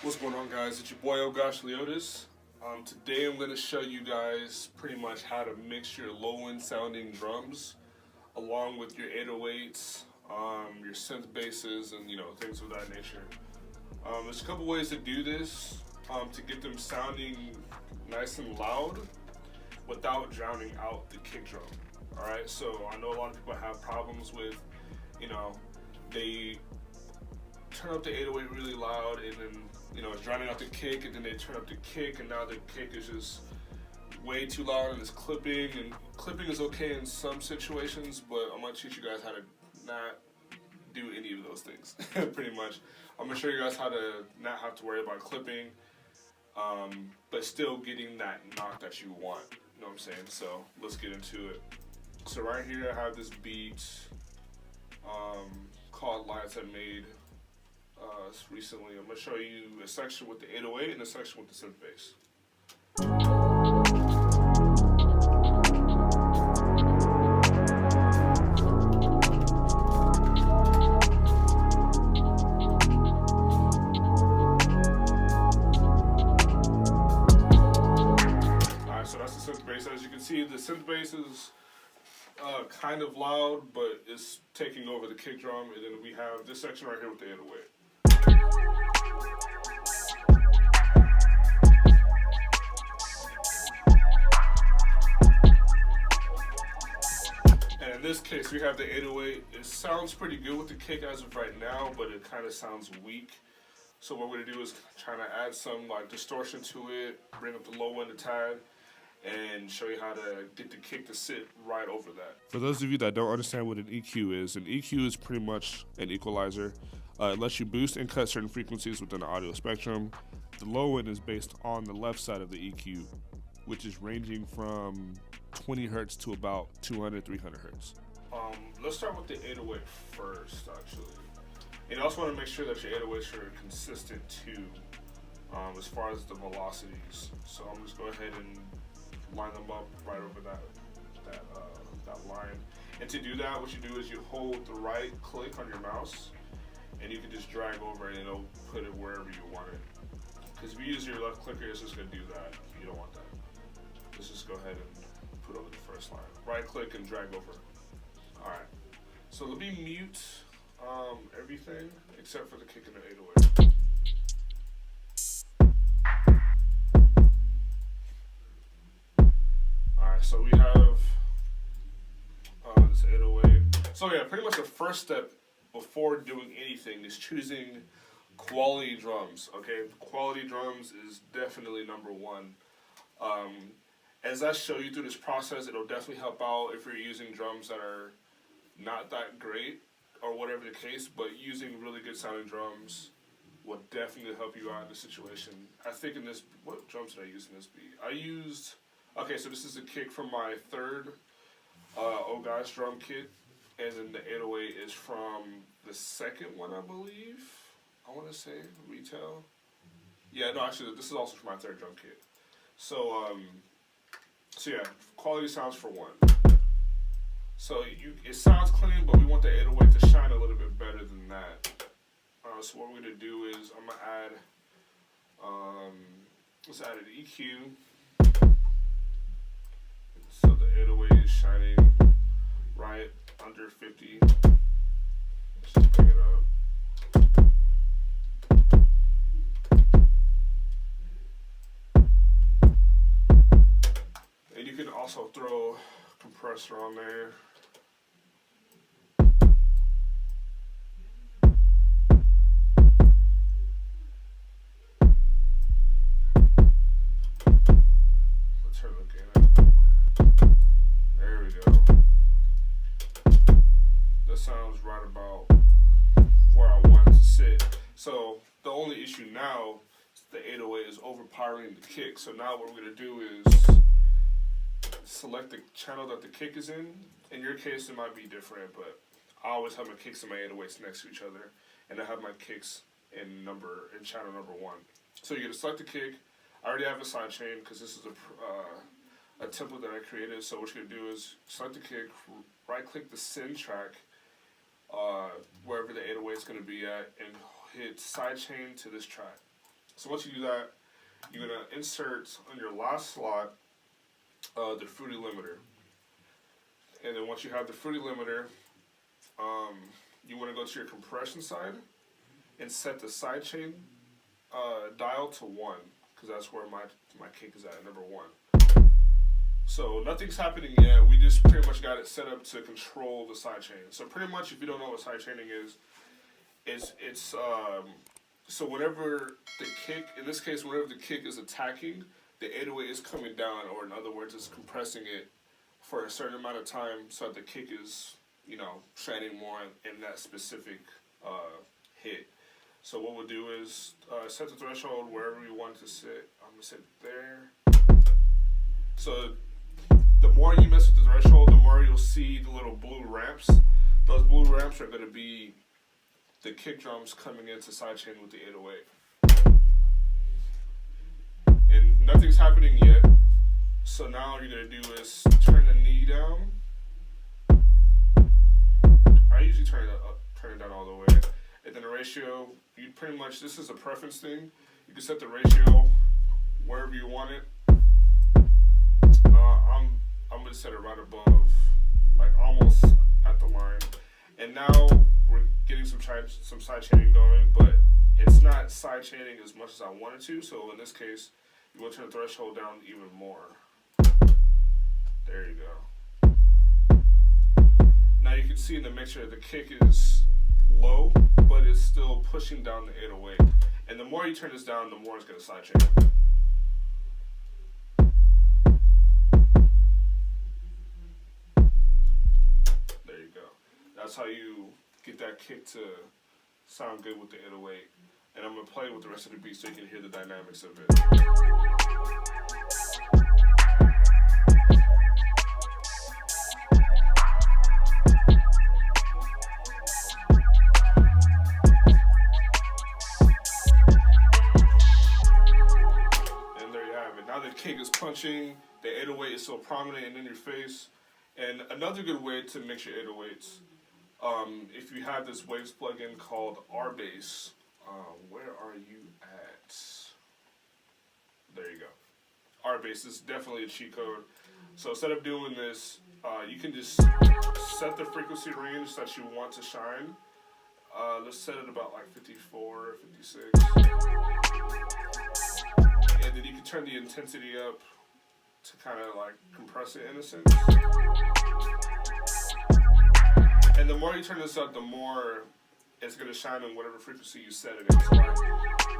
What's going on, guys? It's your boy, Leotus. Today I'm going to show you guys pretty much how to mix your low-end sounding drums along with your 808's, your synth basses, and things of that nature. There's a couple ways to do this to get them sounding nice and loud without drowning out the kick drum. Alright, so I know a lot of people have problems with, they turn up the 808 really loud and then it's drowning out the kick, and then they turn up the kick and now the kick is just way too loud and it's clipping, and clipping is okay in some situations, but I'm going to teach you guys how to not do any of those things. Pretty much I'm going to show you guys how to not have to worry about clipping, but still getting that knock that you want, you know what I'm saying? So let's get into it. So right here I have this beat called Lines I made recently. I'm going to show you a section with the 808 and a section with the synth bass. Alright, so that's the synth bass. As you can see, the synth bass is kind of loud, but it's taking over the kick drum, and then we have this section right here with the 808. And in this case, we have the 808. It sounds pretty good with the kick as of right now, but it kind of sounds weak. So what we're gonna do is trying to add some distortion to it, bring up the low end a tad, and show you how to get the kick to sit right over that. For those of you that don't understand what an EQ is pretty much an equalizer. It lets you boost and cut certain frequencies within the audio spectrum. The low end is based on the left side of the EQ, which is ranging from 20 hertz to about 200, 300 hertz. Let's start with the 808 first, actually. And you also want to make sure that your 808s are consistent too, as far as the velocities. So I'm just going to go ahead and line them up right over that line. And to do that, what you do is you hold the right click on your mouse, and you can just drag over and it'll put it wherever you want it. Because if you use your left clicker, it's just going to do that. You don't want that. Let's just go ahead and put over the first line. Right click and drag over. Alright. So let me mute everything except for the kick and the 808. Alright, so we have this 808. So yeah, pretty much the first step before doing anything is choosing quality drums. Okay, quality drums is definitely number one. As I show you through this process, it'll definitely help out if you're using drums that are not that great or whatever the case, but using really good sounding drums will definitely help you out in the situation. I think in this, what drums did I use in this beat? I used, okay, so this is a kick from my third 808's drum kit. And then the 808 is from the second one, I believe. I want to say retail. Yeah, no, actually, this is also from my third drum kit. So, yeah, quality sounds for one. So it sounds clean, but we want the 808 to shine a little bit better than that. So what we're gonna do is I'm gonna add, let's add an EQ. So the 808 is shining right under 50. Let's just bring it up. And you can also throw a compressor on there. Let's turn the gain up. There we go. That sounds right about where I want it to sit. So the only issue now is the 808 is overpowering the kick. So now what we're going to do is select the channel that the kick is in. In your case it might be different, but I always have my kicks and my 808s next to each other, and I have my kicks in channel number 1. So you're going to select the kick. I already have a sidechain because this is a template that I created. So what you're going to do is select the kick, right click the synth track, wherever the 808 is going to be at, and hit sidechain to this track. So once you do that, you're going to insert on your last slot the fruity limiter. And then once you have the fruity limiter, you want to go to your compression side and set the sidechain dial to 1, because that's where my kick is at, number 1. So nothing's happening yet. We just pretty much got it set up to control the sidechain. So pretty much, if you don't know what sidechaining is, it's so whenever the kick, in this case, whenever the kick is attacking, the 808 is coming down, or in other words, it's compressing it for a certain amount of time, so that the kick is, you know, shining more in that specific hit. So what we'll do is set the threshold wherever we want it to sit. I'm gonna sit there. So the more you mess with the threshold, the more you'll see the little blue ramps. Those blue ramps are gonna be the kick drums coming into sidechain with the 808. And nothing's happening yet. So now all you're gonna do is turn the knee down. I usually turn it down all the way. And then the ratio, you pretty much, this is a preference thing. You can set the ratio wherever you want it. I'm gonna set it right above, like almost at the line. And now we're getting some side chaining going, but it's not side chaining as much as I wanted to. So in this case, you want to turn the threshold down even more. There you go. Now you can see in the mixer the kick is low, but it's still pushing down the 808. And the more you turn this down, the more it's going to side chain. There you go. That's how you get that kick to sound good with the 808. And I'm going to play with the rest of the beat so you can hear the dynamics of it. And there you have it. Now the kick is punching, the 808 is so prominent and in your face. And another good way to mix your 808s, if you have this Waves plugin called R-Bass, where are you at? There you go. R-Bass is definitely a cheat code. So instead of doing this, you can just set the frequency range that you want to shine. Let's set it about like 54, 56. And then you can turn the intensity up to kind of like compress it in a sense. And the more you turn this up, the more it's going to shine on whatever frequency you set it in. So like,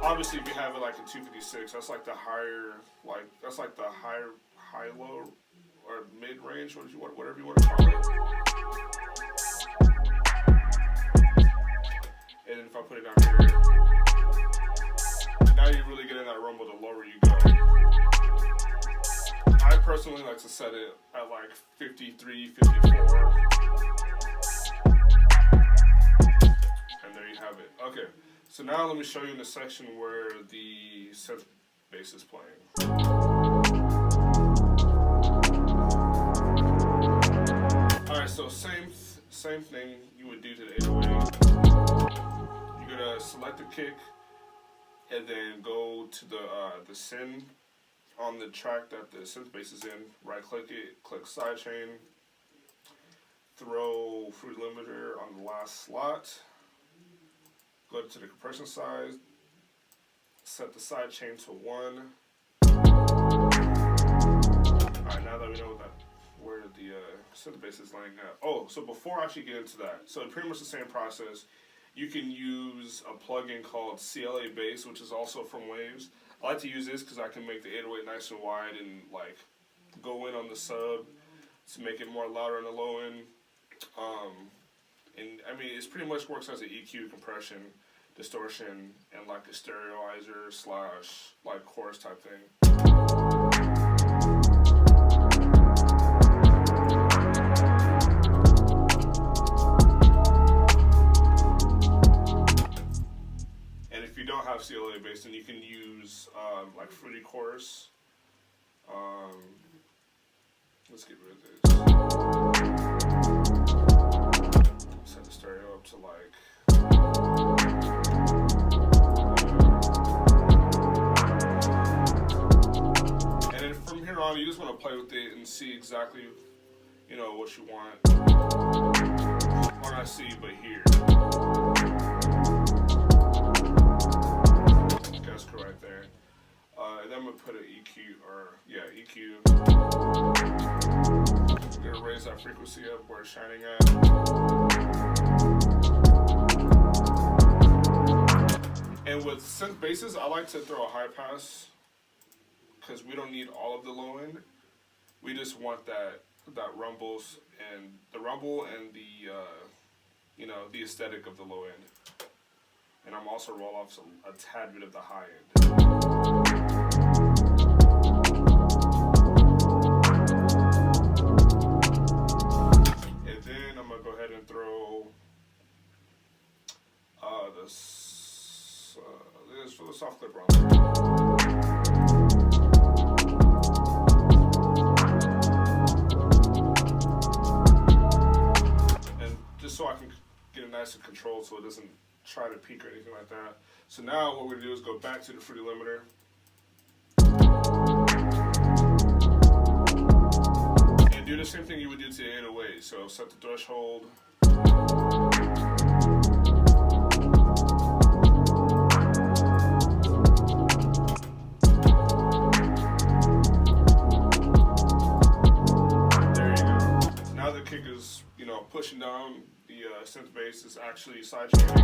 obviously if you have it like a 256, that's like the higher, like that's like the high-low or mid-range, whatever you want to call it. And then if I put it down here, now you really get in that rumble the lower you go. I personally like to set it at like 53, 54. And there you have it. Okay, so now let me show you in the section where the synth bass is playing. Alright, so same thing you would do to the 808. You're gonna select the kick and then go to the syn on the track that the synth bass is in. Right click it, click sidechain, throw fruit limiter on the last slot. Go to the compression size, set the sidechain to 1. Alright, now that we know where the synth bass is laying at. Oh, so before I actually get into that, so pretty much the same process. You can use a plugin called CLA Bass, which is also from Waves. I like to use this because I can make the 808 nice and wide and like go in on the sub to make it more louder on the low end. And I mean, it pretty much works as an EQ, compression, distortion, and like a stereoizer / like chorus type thing. And if you don't have CLA bass, then you can use like Fruity Chorus. Let's get rid of this. Set the stereo up to like sound, you just want to play with it and see exactly, you know, what you want. Or not see, but hear. That's correct there. And then I'm gonna put an EQ, or yeah, EQ. I'm gonna raise that frequency up where it's shining at. And with synth basses, I like to throw a high pass because we don't need all of the low end. We just want that rumbles and the rumble and the you know, the aesthetic of the low end. And I'm also roll off a tad bit of the high end. And then I'm gonna go ahead and throw this for the soft clip round. And just so I can get it nice and controlled so it doesn't try to peak or anything like that. So now what we're gonna do is go back to the fruity limiter. And do the same thing you would do to the 808. So set the threshold. There you go. Now the kick is, you know, pushing down. The synth bass is actually sidechaining.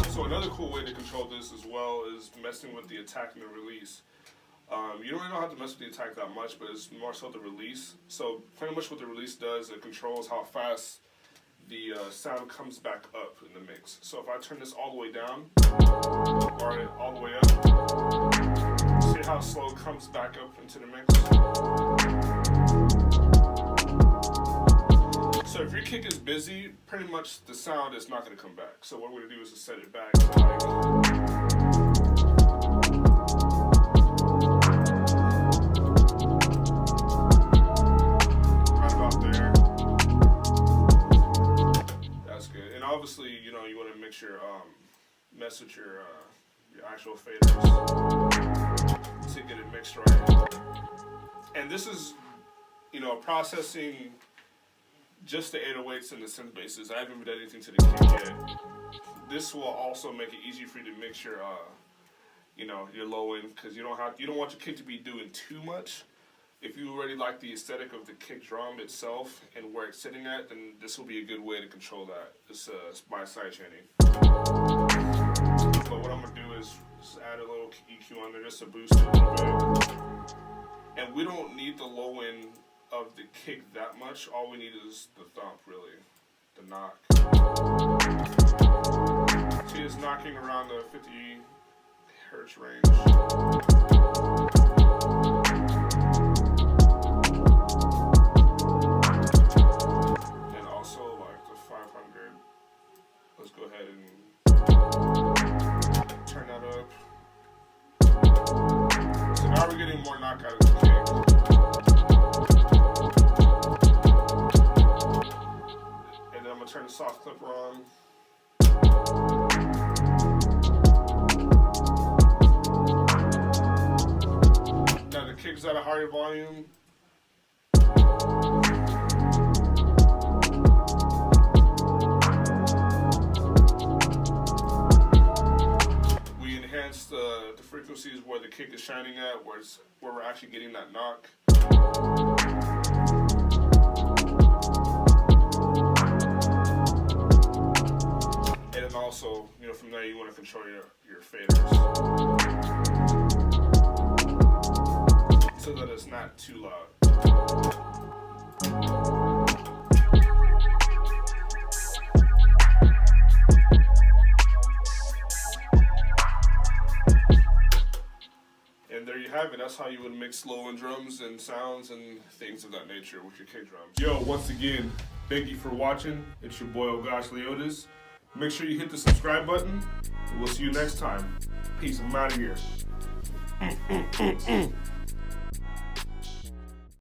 So another cool way to control this as well is messing with the attack and the release. You don't really have to mess with the attack that much, but it's more so the release. So pretty much what the release does, it controls how fast the sound comes back up in the mix. So if I turn this all the way down, or all the way up, see how slow it comes back up into the mix? So if your kick is busy, pretty much the sound is not going to come back. So what we're going to do is just set it back to like... right about there. That's good. And obviously, you know, you want to mess with your actual faders to get it mixed right. And this is, you know, processing just the 808s and the synth basses. I haven't done anything to the kick yet. This will also make it easy for you to mix your, you know, your low end, because you don't want your kick to be doing too much. If you already like the aesthetic of the kick drum itself and where it's sitting at, then this will be a good way to control that. This by sidechaining. But what I'm gonna do is just add a little EQ on there just to boost it a little bit. And we don't need the low end of the kick that much. All we need is the thump, really, the knock. See, it's knocking around the 50 hertz range. And also like the 500. Let's go ahead and turn that up. So now we're getting more knockout of the kick. I'm going to turn the soft clipper on. Now the kick's at a higher volume. We enhance the frequencies where the kick is shining at, where we're actually getting that knock. And also, you know, from there you want to control your faders so that it's not too loud. And there you have it. That's how you would mix low-end drums and sounds and things of that nature with your kick drums. Yo, once again, thank you for watching. It's your boy, Leotus. Make sure you hit the subscribe button, and we'll see you next time. Peace. I'm out of here.